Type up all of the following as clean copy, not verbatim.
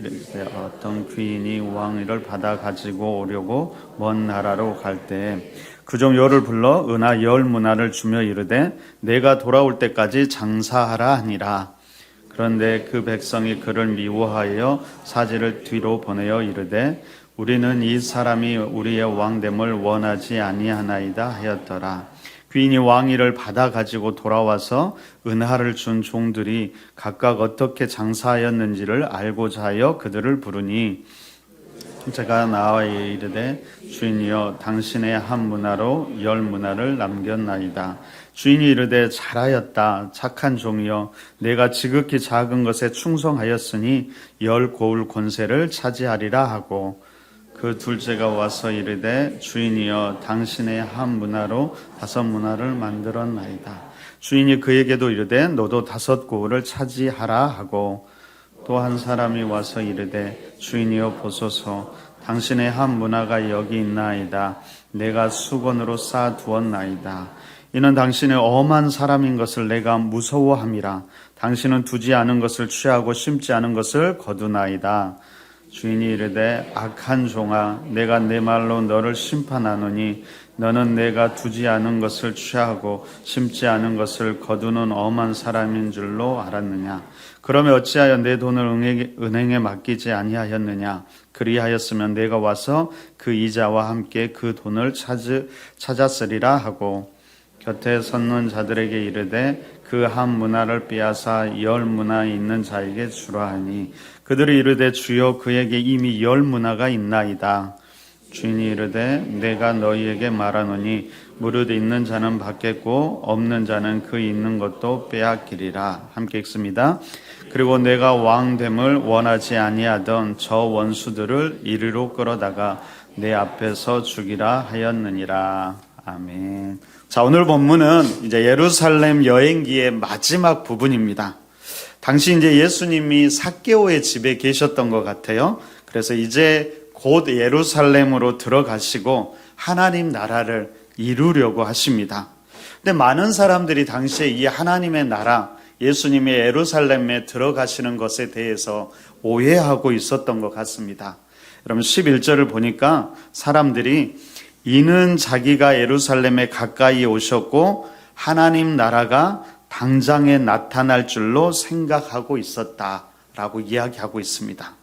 이르되 어떤 귀인이 왕위를 받아 가지고 오려고 먼 나라로 갈 때에 그 종 열을 불러 은하 10문화를 주며 이르되 내가 돌아올 때까지 장사하라 하니라. 그런데 그 백성이 그를 미워하여 사지를 뒤로 보내어 이르되 우리는 이 사람이 우리의 왕됨을 원하지 아니하나이다 하였더라. 귀인이 왕위를 받아 가지고 돌아와서 은하를 준 종들이 각각 어떻게 장사하였는지를 알고자 하여 그들을 부르니 제가 나와 이르되 주인이여 당신의 한 문화로 10문화를 남겼나이다. 주인이 이르되 잘하였다. 착한 종이여 내가 지극히 작은 것에 충성하였으니 10고울 권세를 차지하리라 하고 그 둘째가 와서 이르되 주인이여 당신의 한 문화로 5문화를 만들었나이다. 주인이 그에게도 이르되 너도 5고울을 차지하라 하고 또 한 사람이 와서 이르되 주인이여 보소서 당신의 한 문화가 여기 있나이다. 내가 수건으로 쌓아두었나이다. 이는 당신의 엄한 사람인 것을 내가 무서워함이라. 당신은 두지 않은 것을 취하고 심지 않은 것을 거두나이다. 주인이 이르되 악한 종아 내가 내 말로 너를 심판하노니 너는 내가 두지 않은 것을 취하고 심지 않은 것을 거두는 엄한 사람인 줄로 알았느냐. 그러면 어찌하여 내 돈을 은행에 맡기지 아니하였느냐. 그리하였으면 내가 와서 그 이자와 함께 그 돈을 찾았으리라 하고 곁에 섰는 자들에게 이르되 그 한 문화를 빼앗아 10문화 있는 자에게 주라 하니 그들이 이르되 주여 그에게 이미 10문화가 있나이다. 주인이 이르되 내가 너희에게 말하노니 무릇 있는 자는 받겠고 없는 자는 그 있는 것도 빼앗기리라. 함께 읽습니다. 그리고 내가 왕됨을 원하지 아니하던 저 원수들을 이리로 끌어다가 내 앞에서 죽이라 하였느니라. 아멘. 자, 오늘 본문은 이제 예루살렘 여행기의 마지막 부분입니다. 당시 이제 예수님이 삭개오의 집에 계셨던 것 같아요. 그래서 이제 곧 예루살렘으로 들어가시고 하나님 나라를 이루려고 하십니다. 근데 많은 사람들이 당시에 이 하나님의 나라, 예수님의 예루살렘에 들어가시는 것에 대해서 오해하고 있었던 것 같습니다. 여러분 11절을 보니까 사람들이 이는 자기가 예루살렘에 가까이 오셨고 하나님 나라가 당장에 나타날 줄로 생각하고 있었다라고 이야기하고 있습니다.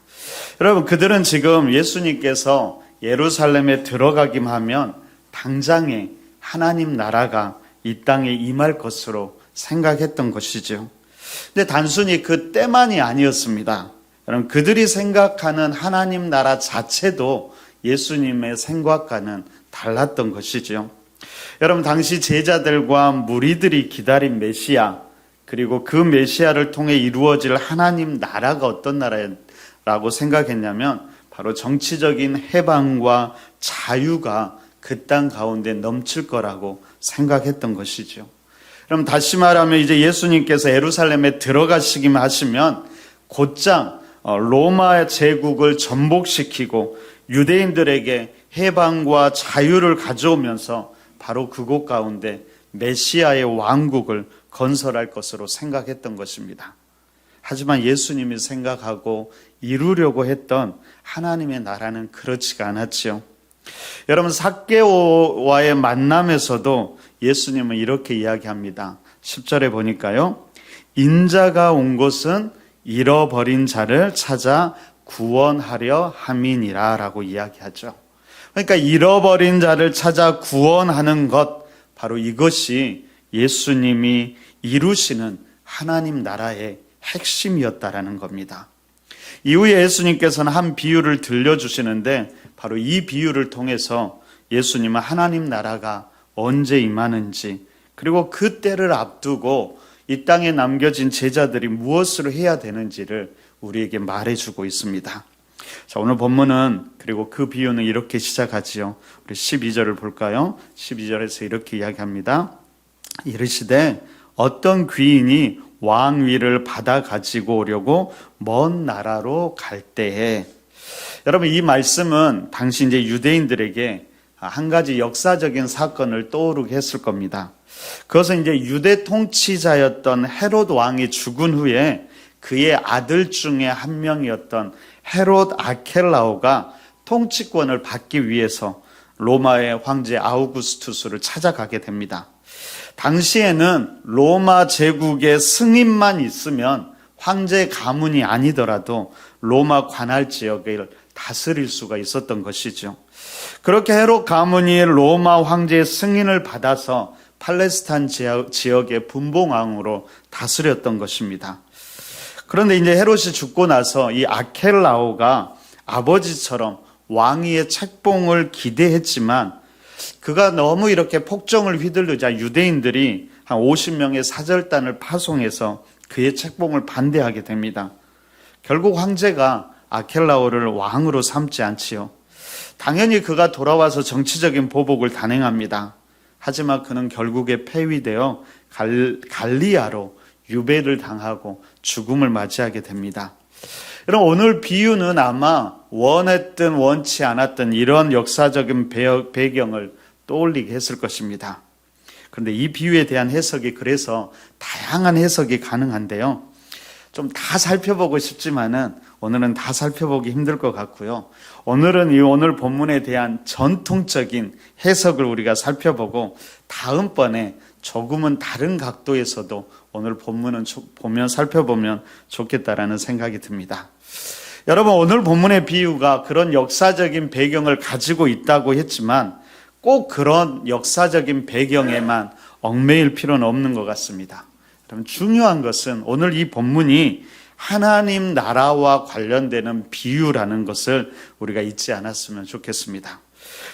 여러분 그들은 지금 예수님께서 예루살렘에 들어가기만 하면 당장에 하나님 나라가 이 땅에 임할 것으로 생각했던 것이죠. 근데 단순히 그 때만이 아니었습니다. 여러분 그들이 생각하는 하나님 나라 자체도 예수님의 생각과는 달랐던 것이죠. 여러분 당시 제자들과 무리들이 기다린 메시아, 그리고 그 메시아를 통해 이루어질 하나님 나라가 어떤 나라라고 생각했냐면 바로 정치적인 해방과 자유가 그 땅 가운데 넘칠 거라고 생각했던 것이죠. 그럼 다시 말하면 이제 예수님께서 예루살렘에 들어가시기만 하시면 곧장 로마 제국을 전복시키고 유대인들에게 해방과 자유를 가져오면서 바로 그곳 가운데 메시아의 왕국을 건설할 것으로 생각했던 것입니다. 하지만 예수님이 생각하고 이루려고 했던 하나님의 나라는 그렇지가 않았죠. 여러분 삭개오와의 만남에서도 예수님은 이렇게 이야기합니다. 10절에 보니까요. 인자가 온 곳은 잃어버린 자를 찾아 구원하려 함이니라 라고 이야기하죠. 그러니까 잃어버린 자를 찾아 구원하는 것, 바로 이것이 예수님이 이루시는 하나님 나라의 핵심이었다라는 겁니다. 이후에 예수님께서는 한 비유를 들려주시는데 바로 이 비유를 통해서 예수님은 하나님 나라가 언제 임하는지, 그리고 그 때를 앞두고 이 땅에 남겨진 제자들이 무엇을 해야 되는지를 우리에게 말해주고 있습니다. 자, 오늘 본문은 그리고 그 비유는 이렇게 시작하지요. 우리 12절을 볼까요? 12절에서 이렇게 이야기합니다. 이르시되 어떤 귀인이 왕위를 받아 가지고 오려고 먼 나라로 갈 때에, 여러분 이 말씀은 당시 이제 유대인들에게 한 가지 역사적인 사건을 떠오르게 했을 겁니다. 그것은 이제 유대 통치자였던 헤롯 왕이 죽은 후에 그의 아들 중에 한 명이었던 헤롯 아켈라오가 통치권을 받기 위해서 로마의 황제 아우구스투스를 찾아가게 됩니다. 당시에는 로마 제국의 승인만 있으면 황제 가문이 아니더라도 로마 관할 지역을 다스릴 수가 있었던 것이죠. 그렇게 헤롯 가문이 로마 황제의 승인을 받아서 팔레스타인 지역의 분봉왕으로 다스렸던 것입니다. 그런데 이제 헤롯이 죽고 나서 이 아켈라오가 아버지처럼 왕위의 책봉을 기대했지만 그가 너무 이렇게 폭정을 휘둘르자 유대인들이 한 50명의 사절단을 파송해서 그의 책봉을 반대하게 됩니다. 결국 황제가 아켈라오를 왕으로 삼지 않지요. 당연히 그가 돌아와서 정치적인 보복을 단행합니다. 하지만 그는 결국에 폐위되어 갈리아로 유배를 당하고 죽음을 맞이하게 됩니다. 여러분, 오늘 비유는 아마 원했든 원치 않았든 이런 역사적인 배경을 떠올리게 했을 것입니다. 그런데 이 비유에 대한 해석이 그래서 다양한 해석이 가능한데요. 좀 다 살펴보고 싶지만은 오늘은 다 살펴보기 힘들 것 같고요. 오늘은 이 오늘 본문에 대한 전통적인 해석을 우리가 살펴보고 다음번에 조금은 다른 각도에서도 오늘 본문은 살펴보면 좋겠다라는 생각이 듭니다. 여러분, 오늘 본문의 비유가 그런 역사적인 배경을 가지고 있다고 했지만 꼭 그런 역사적인 배경에만 얽매일 필요는 없는 것 같습니다. 그럼 중요한 것은 오늘 이 본문이 하나님 나라와 관련되는 비유라는 것을 우리가 잊지 않았으면 좋겠습니다.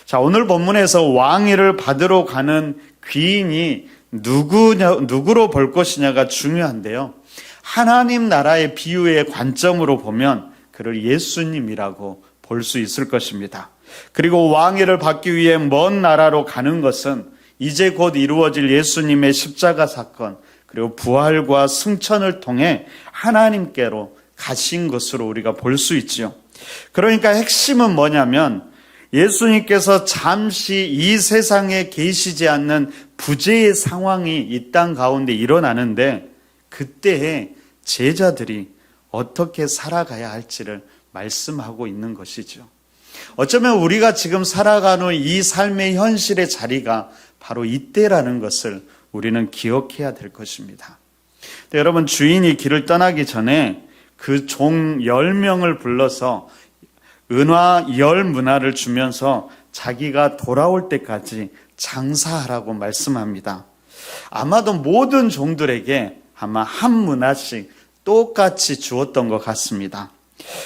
자, 오늘 본문에서 왕위를 받으러 가는 귀인이 누구로 볼 것이냐가 중요한데요. 하나님 나라의 비유의 관점으로 보면 그를 예수님이라고 볼 수 있을 것입니다. 그리고 왕위를 받기 위해 먼 나라로 가는 것은 이제 곧 이루어질 예수님의 십자가 사건 그리고 부활과 승천을 통해 하나님께로 가신 것으로 우리가 볼 수 있지요. 그러니까 핵심은 뭐냐면 예수님께서 잠시 이 세상에 계시지 않는 부재의 상황이 이 땅 가운데 일어나는데 그때에 제자들이 어떻게 살아가야 할지를 말씀하고 있는 것이죠. 어쩌면 우리가 지금 살아가는 이 삶의 현실의 자리가 바로 이때라는 것을 우리는 기억해야 될 것입니다. 여러분, 주인이 길을 떠나기 전에 그 종 10명을 불러서 은화 10문화를 주면서 자기가 돌아올 때까지 장사하라고 말씀합니다. 아마도 모든 종들에게 아마 한 문화씩 똑같이 주었던 것 같습니다.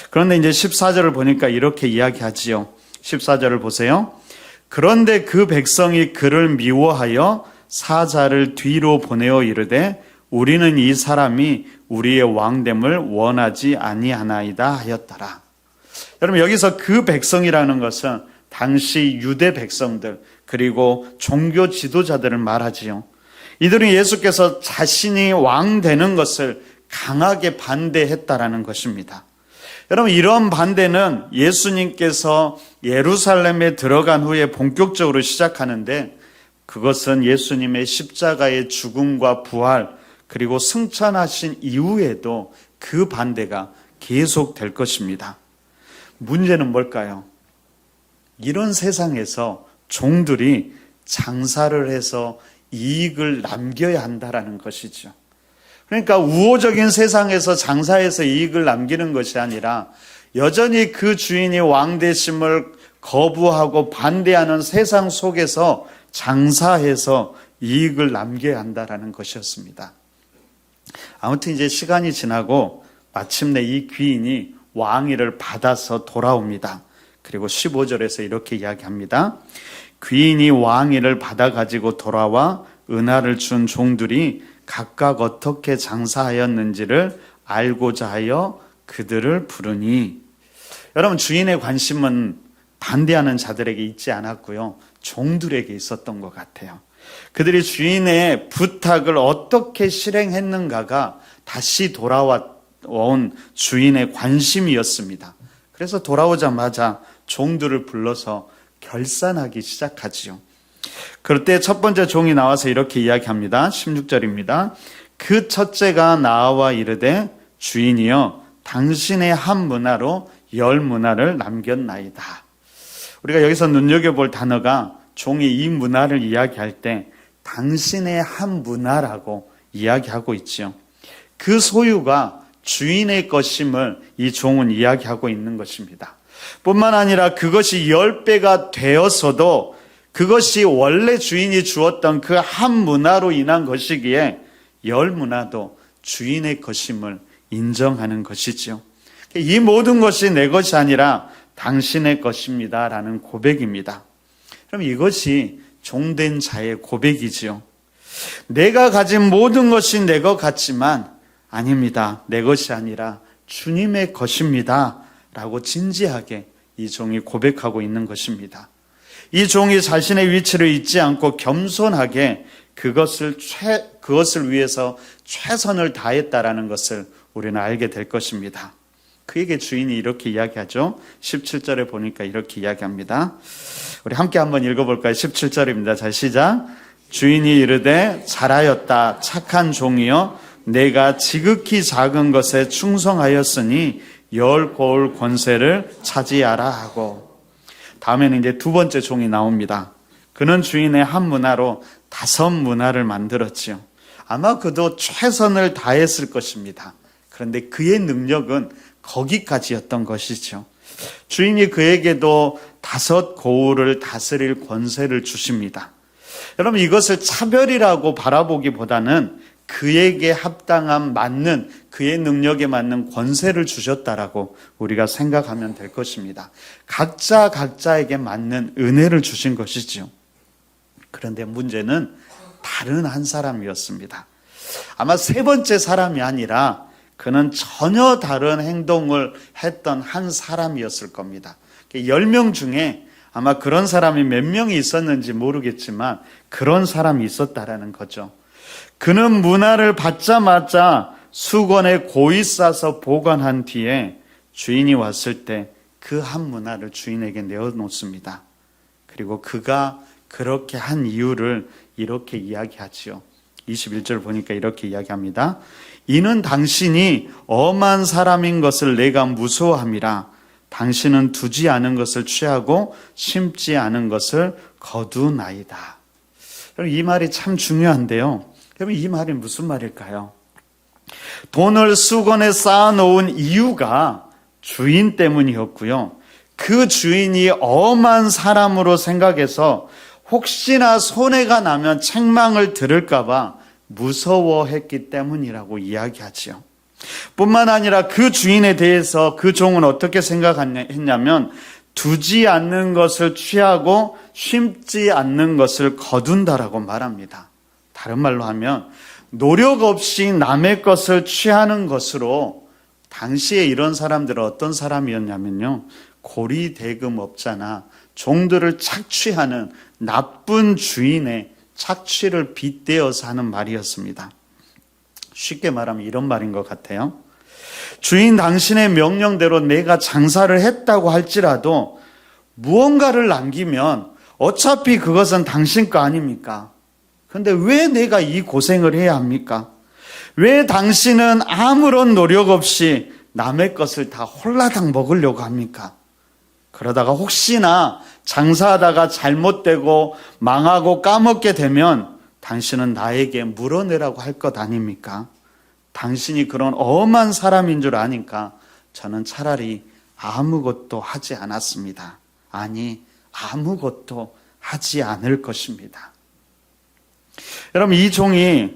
그런데 이제 14절을 보니까 이렇게 이야기하지요. 14절을 보세요. 그런데 그 백성이 그를 미워하여 사자를 뒤로 보내어 이르되 우리는 이 사람이 우리의 왕됨을 원하지 아니하나이다 하였더라. 여러분, 여기서 그 백성이라는 것은 당시 유대 백성들 그리고 종교 지도자들을 말하지요. 이들은 예수께서 자신이 왕 되는 것을 강하게 반대했다라는 것입니다. 여러분, 이런 반대는 예수님께서 예루살렘에 들어간 후에 본격적으로 시작하는데 그것은 예수님의 십자가의 죽음과 부활 그리고 승천하신 이후에도 그 반대가 계속될 것입니다. 문제는 뭘까요? 이런 세상에서 종들이 장사를 해서 이익을 남겨야 한다라는 것이죠. 그러니까 우호적인 세상에서 장사해서 이익을 남기는 것이 아니라 여전히 그 주인이 왕 되심을 거부하고 반대하는 세상 속에서 장사해서 이익을 남겨야 한다라는 것이었습니다. 아무튼 이제 시간이 지나고 마침내 이 귀인이 왕위를 받아서 돌아옵니다. 그리고 15절에서 이렇게 이야기합니다. 귀인이 왕위를 받아가지고 돌아와 은하를 준 종들이 각각 어떻게 장사하였는지를 알고자 하여 그들을 부르니. 여러분, 주인의 관심은 반대하는 자들에게 있지 않았고요. 종들에게 있었던 것 같아요. 그들이 주인의 부탁을 어떻게 실행했는가가 다시 돌아온 주인의 관심이었습니다. 그래서 돌아오자마자 종들을 불러서 결산하기 시작하지요. 그럴 때 첫 번째 종이 나와서 이렇게 이야기합니다. 16절입니다. 그 첫째가 나와 이르되 주인이여 당신의 한 문화로 열 문화를 남겼나이다. 우리가 여기서 눈여겨볼 단어가 종이 이 문화를 이야기할 때 당신의 한 문화라고 이야기하고 있지요. 그 소유가 주인의 것임을 이 종은 이야기하고 있는 것입니다. 뿐만 아니라 그것이 10배가 되었어도 그것이 원래 주인이 주었던 그 한 문화로 인한 것이기에 열 문화도 주인의 것임을 인정하는 것이지요. 이 모든 것이 내 것이 아니라 당신의 것입니다 라는 고백입니다. 그럼 이것이 종된 자의 고백이지요. 내가 가진 모든 것이 내 것 같지만 아닙니다. 내 것이 아니라 주님의 것입니다 라고 진지하게 이 종이 고백하고 있는 것입니다. 이 종이 자신의 위치를 잊지 않고 겸손하게 그것을 위해서 최선을 다했다라는 것을 우리는 알게 될 것입니다. 그에게 주인이 이렇게 이야기하죠. 17절에 보니까 이렇게 이야기합니다. 우리 함께 한번 읽어볼까요? 17절입니다. 자, 시작. 주인이 이르되 잘하였다 착한 종이여 내가 지극히 작은 것에 충성하였으니 10고을 권세를 차지하라 하고, 다음에는 이제 두 번째 종이 나옵니다. 그는 주인의 한 문화로 5 문화를 만들었지요. 아마 그도 최선을 다했을 것입니다. 그런데 그의 능력은 거기까지였던 것이죠. 주인이 그에게도 5 고을을 다스릴 권세를 주십니다. 여러분, 이것을 차별이라고 바라보기보다는 그에게 합당한 맞는 그의 능력에 맞는 권세를 주셨다라고 우리가 생각하면 될 것입니다. 각자에게 맞는 은혜를 주신 것이지요. 그런데 문제는 다른 한 사람이었습니다. 아마 3번째 사람이 아니라 그는 전혀 다른 행동을 했던 한 사람이었을 겁니다. 10명 중에 아마 그런 사람이 몇 명이 있었는지 모르겠지만 그런 사람이 있었다라는 거죠. 그는 문화를 받자마자 수건에 고이 싸서 보관한 뒤에 주인이 왔을 때 그 한 문화를 주인에게 내어놓습니다. 그리고 그가 그렇게 한 이유를 이렇게 이야기하지요. 21절 보니까 이렇게 이야기합니다. 이는 당신이 엄한 사람인 것을 내가 무서워함이라. 당신은 두지 않은 것을 취하고 심지 않은 것을 거두나이다. 여러분, 이 말이 참 중요한데요. 여러분, 이 말이 무슨 말일까요? 돈을 수건에 쌓아놓은 이유가 주인 때문이었고요. 그 주인이 엄한 사람으로 생각해서 혹시나 손해가 나면 책망을 들을까 봐 무서워했기 때문이라고 이야기하지요. 뿐만 아니라 그 주인에 대해서 그 종은 어떻게 생각했냐면 두지 않는 것을 취하고 심지 않는 것을 거둔다라고 말합니다. 다른 말로 하면 노력 없이 남의 것을 취하는 것으로, 당시에 이런 사람들은 어떤 사람이었냐면요, 고리대금업자나 종들을 착취하는 나쁜 주인의 착취를 빗대어서 하는 말이었습니다. 쉽게 말하면 이런 말인 것 같아요. 주인 당신의 명령대로 내가 장사를 했다고 할지라도 무언가를 남기면 어차피 그것은 당신 거 아닙니까? 그런데 왜 내가 이 고생을 해야 합니까? 왜 당신은 아무런 노력 없이 남의 것을 다 홀라당 먹으려고 합니까? 그러다가 혹시나 장사하다가 잘못되고 망하고 까먹게 되면 당신은 나에게 물어내라고 할 것 아닙니까? 당신이 그런 엄한 사람인 줄 아니까 저는 차라리 아무것도 하지 않았습니다. 아니, 아무것도 하지 않을 것입니다. 여러분, 이 종이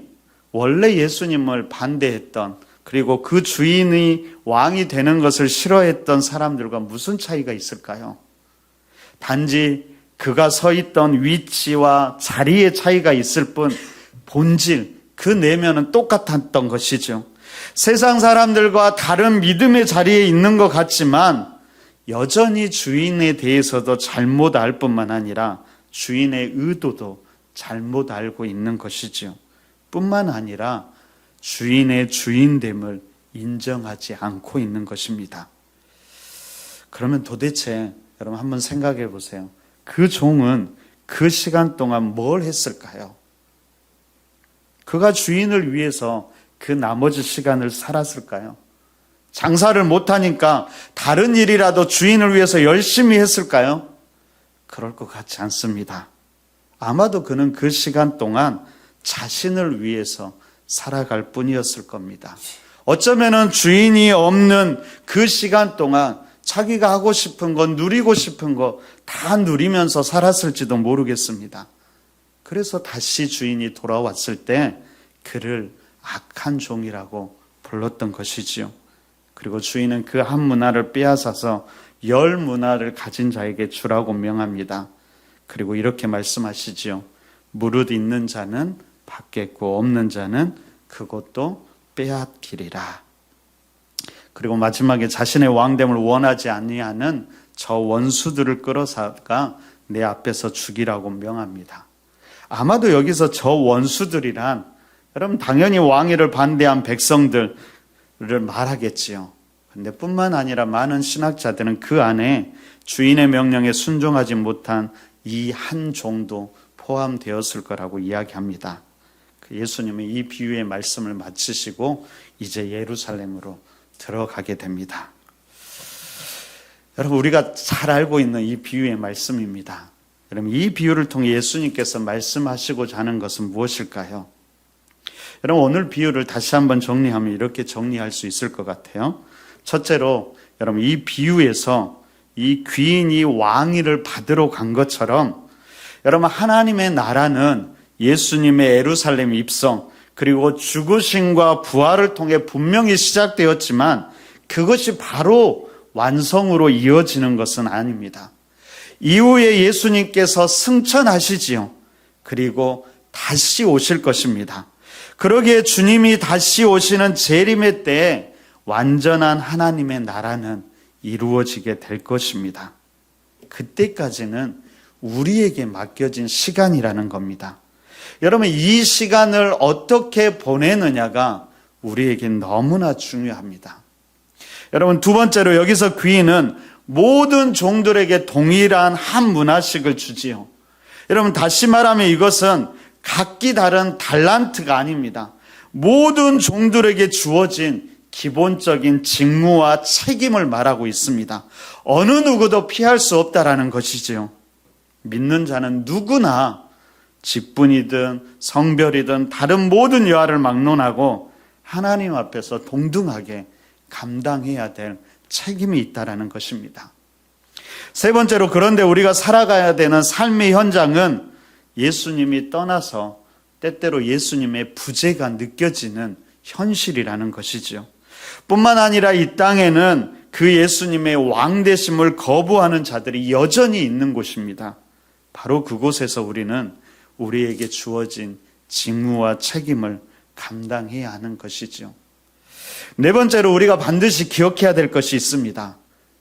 원래 예수님을 반대했던, 그리고 그 주인이 왕이 되는 것을 싫어했던 사람들과 무슨 차이가 있을까요? 단지 그가 서 있던 위치와 자리의 차이가 있을 뿐 본질, 그 내면은 똑같았던 것이죠. 세상 사람들과 다른 믿음의 자리에 있는 것 같지만 여전히 주인에 대해서도 잘못 알 뿐만 아니라 주인의 의도도 잘못 알고 있는 것이죠. 뿐만 아니라 주인의 주인됨을 인정하지 않고 있는 것입니다. 그러면 도대체 여러분 한번 생각해 보세요. 그 종은 그 시간 동안 뭘 했을까요? 그가 주인을 위해서 그 나머지 시간을 살았을까요? 장사를 못하니까 다른 일이라도 주인을 위해서 열심히 했을까요? 그럴 것 같지 않습니다. 아마도 그는 그 시간 동안 자신을 위해서 살아갈 뿐이었을 겁니다. 어쩌면은 주인이 없는 그 시간 동안 자기가 하고 싶은 거, 누리고 싶은 거 다 누리면서 살았을지도 모르겠습니다. 그래서 다시 주인이 돌아왔을 때 그를 악한 종이라고 불렀던 것이지요. 그리고 주인은 그 한 문화를 빼앗아서 10 문화를 가진 자에게 주라고 명합니다. 그리고 이렇게 말씀하시지요. 무릇 있는 자는 받겠고 없는 자는 그것도 빼앗기리라. 그리고 마지막에 자신의 왕됨을 원하지 아니하는 저 원수들을 끌어사가 내 앞에서 죽이라고 명합니다. 아마도 여기서 저 원수들이란 여러분 당연히 왕위를 반대한 백성들을 말하겠지요. 근데 뿐만 아니라 많은 신학자들은 그 안에 주인의 명령에 순종하지 못한 이 한 종도 포함되었을 거라고 이야기합니다. 예수님은 이 비유의 말씀을 마치시고 이제 예루살렘으로 들어가게 됩니다. 여러분 우리가 잘 알고 있는 이 비유의 말씀입니다. 여러분 이 비유를 통해 예수님께서 말씀하시고자 하는 것은 무엇일까요? 여러분 오늘 비유를 다시 한번 정리하면 이렇게 정리할 수 있을 것 같아요. 첫째로 여러분 이 비유에서 이 귀인이 왕위를 받으러 간 것처럼 여러분 하나님의 나라는 예수님의 예루살렘 입성 그리고 죽으심과 부활을 통해 분명히 시작되었지만 그것이 바로 완성으로 이어지는 것은 아닙니다. 이후에 예수님께서 승천하시지요. 그리고 다시 오실 것입니다. 그러기에 주님이 다시 오시는 재림의 때에 완전한 하나님의 나라는 이루어지게 될 것입니다. 그때까지는 우리에게 맡겨진 시간이라는 겁니다. 여러분 이 시간을 어떻게 보내느냐가 우리에게 너무나 중요합니다. 여러분 두 번째로 여기서 귀인은 모든 종들에게 동일한 한 문화씩을 주지요. 여러분 다시 말하면 이것은 각기 다른 달란트가 아닙니다. 모든 종들에게 주어진 기본적인 직무와 책임을 말하고 있습니다. 어느 누구도 피할 수 없다라는 것이지요. 믿는 자는 누구나 직분이든 성별이든 다른 모든 여하를 막론하고 하나님 앞에서 동등하게 감당해야 될 책임이 있다라는 것입니다. 세 번째로 그런데 우리가 살아가야 되는 삶의 현장은 예수님이 떠나서 때때로 예수님의 부재가 느껴지는 현실이라는 것이죠. 뿐만 아니라 이 땅에는 그 예수님의 왕되심을 거부하는 자들이 여전히 있는 곳입니다. 바로 그곳에서 우리는 우리에게 주어진 직무와 책임을 감당해야 하는 것이죠. 네 번째로 우리가 반드시 기억해야 될 것이 있습니다.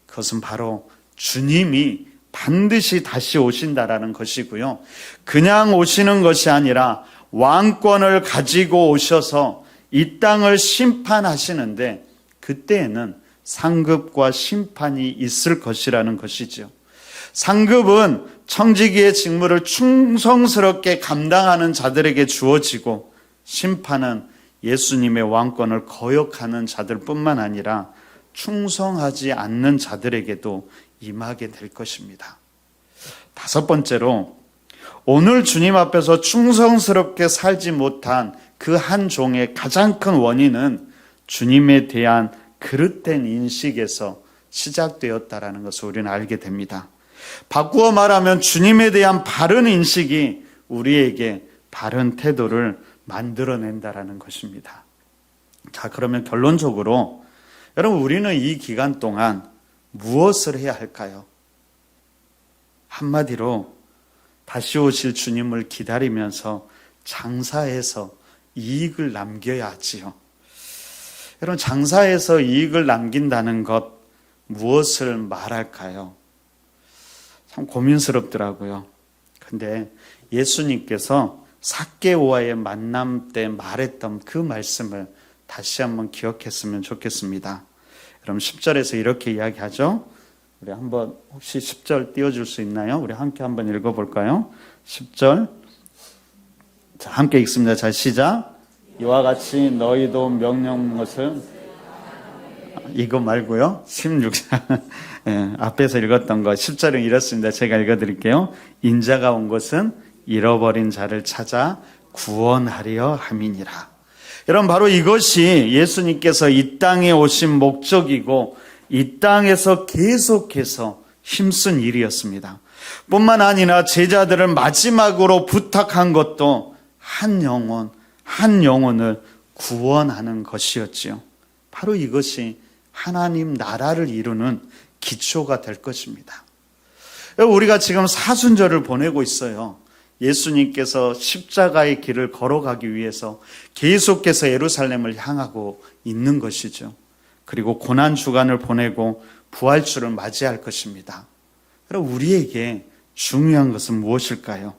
그것은 바로 주님이 반드시 다시 오신다라는 것이고요. 그냥 오시는 것이 아니라 왕권을 가지고 오셔서 이 땅을 심판하시는데 그때에는 상급과 심판이 있을 것이라는 것이죠. 상급은 청지기의 직무를 충성스럽게 감당하는 자들에게 주어지고 심판은 예수님의 왕권을 거역하는 자들뿐만 아니라 충성하지 않는 자들에게도 임하게 될 것입니다. 다섯 번째로 오늘 주님 앞에서 충성스럽게 살지 못한 그 한 종의 가장 큰 원인은 주님에 대한 그릇된 인식에서 시작되었다라는 것을 우리는 알게 됩니다. 바꾸어 말하면 주님에 대한 바른 인식이 우리에게 바른 태도를 만들어낸다라는 것입니다. 자, 그러면 결론적으로 여러분 우리는 이 기간 동안 무엇을 해야 할까요? 한마디로 다시 오실 주님을 기다리면서 장사해서 이익을 남겨야 하지요. 여러분 장사해서 이익을 남긴다는 것 무엇을 말할까요? 참 고민스럽더라고요. 근데 예수님께서 삭개오와의 만남 때 말했던 그 말씀을 다시 한번 기억했으면 좋겠습니다. 그럼 10절에서 이렇게 이야기하죠. 우리 한번 혹시 10절 띄워줄 수 있나요? 우리 함께 한번 읽어볼까요? 10절. 자, 함께 읽습니다. 자, 시작. 이와 같이 너희도 명령 것을 이거 말고요. 16장 앞에서 읽었던 거 10절은 이렇습니다. 제가 읽어드릴게요. 인자가 온 것은 잃어버린 자를 찾아 구원하려 함이니라. 여러분, 바로 이것이 예수님께서 이 땅에 오신 목적이고 이 땅에서 계속해서 힘쓴 일이었습니다. 뿐만 아니라 제자들을 마지막으로 부탁한 것도 한 영혼을 구원하는 것이었지요. 바로 이것이 하나님 나라를 이루는 기초가 될 것입니다. 우리가 지금 사순절을 보내고 있어요. 예수님께서 십자가의 길을 걸어가기 위해서 계속해서 예루살렘을 향하고 있는 것이죠. 그리고 고난주간을 보내고 부활주를 맞이할 것입니다. 그럼 우리에게 중요한 것은 무엇일까요?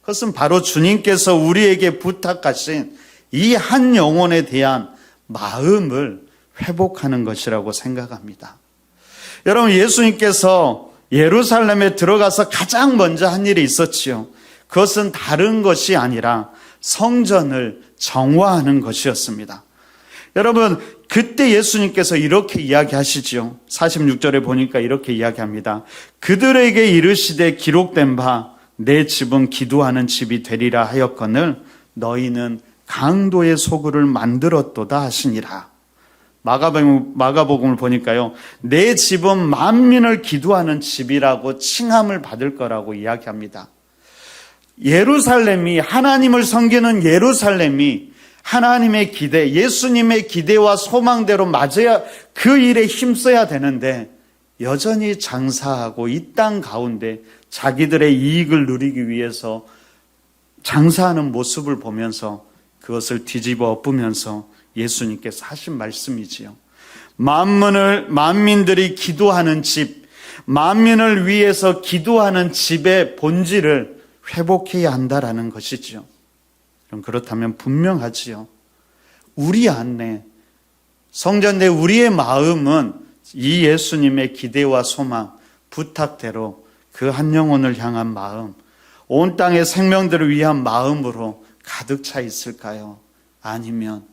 그것은 바로 주님께서 우리에게 부탁하신 이 한 영혼에 대한 마음을 회복하는 것이라고 생각합니다. 여러분, 예수님께서 예루살렘에 들어가서 가장 먼저 한 일이 있었지요. 그것은 다른 것이 아니라 성전을 정화하는 것이었습니다. 여러분, 그때 예수님께서 이렇게 이야기하시죠. 46절에 보니까 이렇게 이야기합니다. 그들에게 이르시되 기록된 바 내 집은 기도하는 집이 되리라 하였거늘 너희는 강도의 소굴을 만들었도다 하시니라. 마가복음을 보니까요, 내 집은 만민을 기도하는 집이라고 칭함을 받을 거라고 이야기합니다. 예루살렘이, 하나님을 섬기는 예루살렘이 하나님의 기대, 예수님의 기대와 소망대로 맞아야 그 일에 힘써야 되는데 여전히 장사하고 이 땅 가운데 자기들의 이익을 누리기 위해서 장사하는 모습을 보면서 그것을 뒤집어 엎으면서 예수님께서 하신 말씀이지요. 만민들이 기도하는 집, 만민을 위해서 기도하는 집의 본질을 회복해야 한다라는 것이지요. 그렇다면 분명하지요. 우리 안에 성전 내 우리의 마음은 이 예수님의 기대와 소망, 부탁대로 그 한 영혼을 향한 마음, 온 땅의 생명들을 위한 마음으로 가득 차 있을까요? 아니면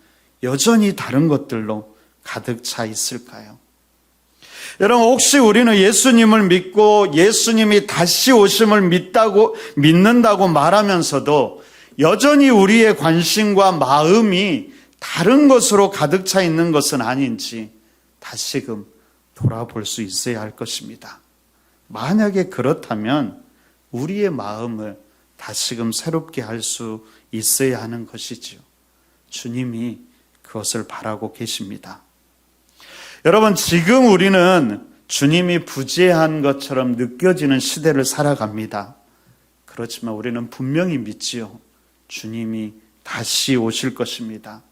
여전히 다른 것들로 가득 차 있을까요? 여러분, 혹시 우리는 예수님을 믿고 예수님이 다시 오심을 믿는다고 말하면서도 여전히 우리의 관심과 마음이 다른 것으로 가득 차 있는 것은 아닌지 다시금 돌아볼 수 있어야 할 것입니다. 만약에 그렇다면 우리의 마음을 다시금 새롭게 할 수 있어야 하는 것이지요. 주님이 그것을 바라고 계십니다. 여러분, 지금 우리는 주님이 부재한 것처럼 느껴지는 시대를 살아갑니다. 그렇지만 우리는 분명히 믿지요. 주님이 다시 오실 것입니다.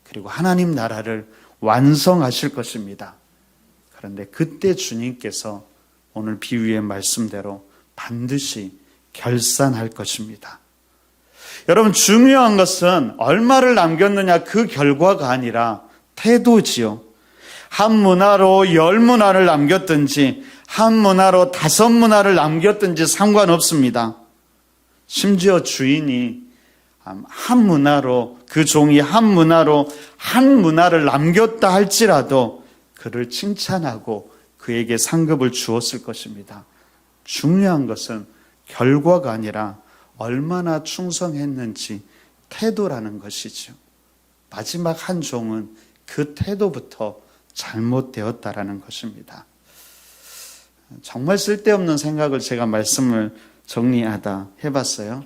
그리고 하나님 나라를 완성하실 것입니다. 그런데 그때 주님께서 오늘 비유의 말씀대로 반드시 결산할 것입니다. 여러분, 중요한 것은 얼마를 남겼느냐 그 결과가 아니라 태도지요. 한 문화로 10문화를 남겼든지 한 문화로 5문화를 남겼든지 상관없습니다. 심지어 주인이 한 문화로, 그 종이 한 문화로 한 문화를 남겼다 할지라도 그를 칭찬하고 그에게 상급을 주었을 것입니다. 중요한 것은 결과가 아니라 얼마나 충성했는지 태도라는 것이죠. 마지막 한 종은 그 태도부터 잘못되었다라는 것입니다. 정말 쓸데없는 생각을 제가 말씀을 정리하다 해봤어요.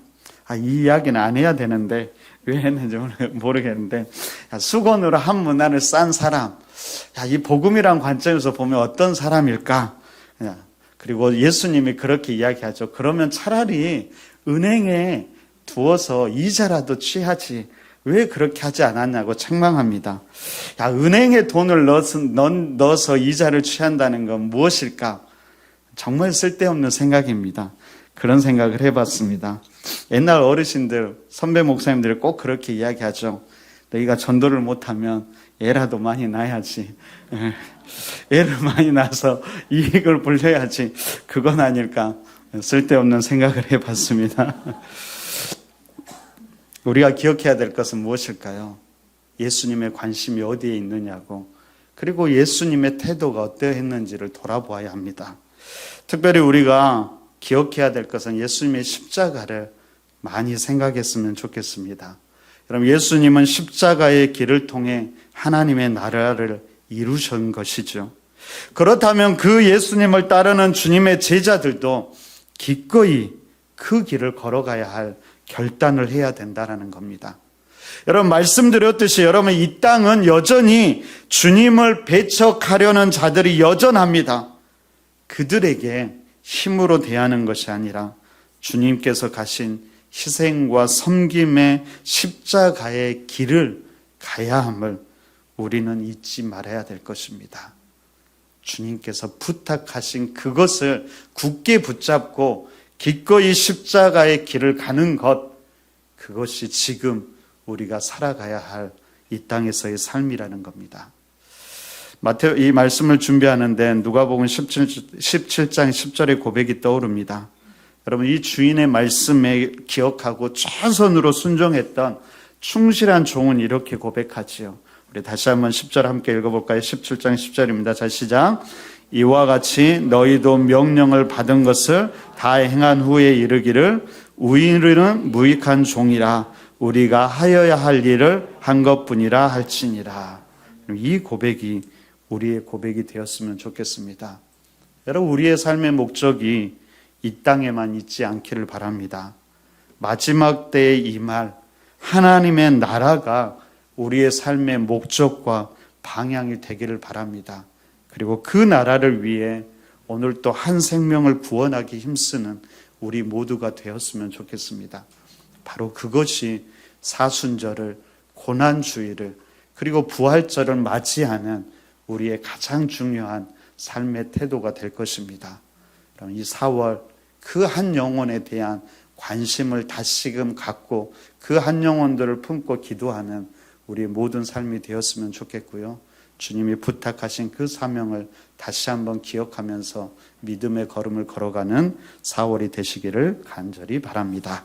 이 이야기는 안 해야 되는데 왜 했는지 모르겠는데, 수건으로 한 문화를 싼 사람, 이 복음이란 관점에서 보면 어떤 사람일까? 그리고 예수님이 그렇게 이야기하죠. 그러면 차라리 은행에 두어서 이자라도 취하지 왜 그렇게 하지 않았냐고 책망합니다. 은행에 돈을 넣어서 이자를 취한다는 건 무엇일까? 정말 쓸데없는 생각입니다. 그런 생각을 해봤습니다. 옛날 어르신들, 선배 목사님들이 꼭 그렇게 이야기하죠. 너희가 전도를 못하면 애라도 많이 낳아야지. 애를 많이 낳아서 이익을 불려야지. 그건 아닐까. 쓸데없는 생각을 해봤습니다. 우리가 기억해야 될 것은 무엇일까요? 예수님의 관심이 어디에 있느냐고, 그리고 예수님의 태도가 어떠했는지를 돌아보아야 합니다. 특별히 우리가 기억해야 될 것은 예수님의 십자가를 많이 생각했으면 좋겠습니다. 여러분, 예수님은 십자가의 길을 통해 하나님의 나라를 이루신 것이죠. 그렇다면 그 예수님을 따르는 주님의 제자들도 기꺼이 그 길을 걸어가야 할 결단을 해야 된다는 겁니다. 여러분, 말씀드렸듯이 여러분, 이 땅은 여전히 주님을 배척하려는 자들이 여전합니다. 그들에게 힘으로 대하는 것이 아니라 주님께서 가신 희생과 섬김의 십자가의 길을 가야 함을 우리는 잊지 말아야 될 것입니다. 주님께서 부탁하신 그것을 굳게 붙잡고 기꺼이 십자가의 길을 가는 것, 그것이 지금 우리가 살아가야 할 이 땅에서의 삶이라는 겁니다. 이 말씀을 준비하는데 누가복음 17장 10절의 고백이 떠오릅니다. 여러분, 이 주인의 말씀에 기억하고 최선으로 순종했던 충실한 종은 이렇게 고백하지요. 우리 다시 한번 10절 함께 읽어볼까요? 17장 10절입니다. 자, 시작. 이와 같이 너희도 명령을 받은 것을 다 행한 후에 이르기를 우리는 무익한 종이라 우리가 하여야 할 일을 한 것뿐이라 할지니라. 이 고백이 우리의 고백이 되었으면 좋겠습니다. 여러분, 우리의 삶의 목적이 이 땅에만 있지 않기를 바랍니다. 마지막 때에 임할 하나님의 나라가 우리의 삶의 목적과 방향이 되기를 바랍니다. 그리고 그 나라를 위해 오늘 또 한 생명을 구원하기 힘쓰는 우리 모두가 되었으면 좋겠습니다. 바로 그것이 사순절을, 고난주일을, 그리고 부활절을 맞이하는 우리의 가장 중요한 삶의 태도가 될 것입니다. 이 4월 그 한 영혼에 대한 관심을 다시금 갖고 그 한 영혼들을 품고 기도하는 우리의 모든 삶이 되었으면 좋겠고요. 주님이 부탁하신 그 사명을 다시 한번 기억하면서 믿음의 걸음을 걸어가는 4월이 되시기를 간절히 바랍니다.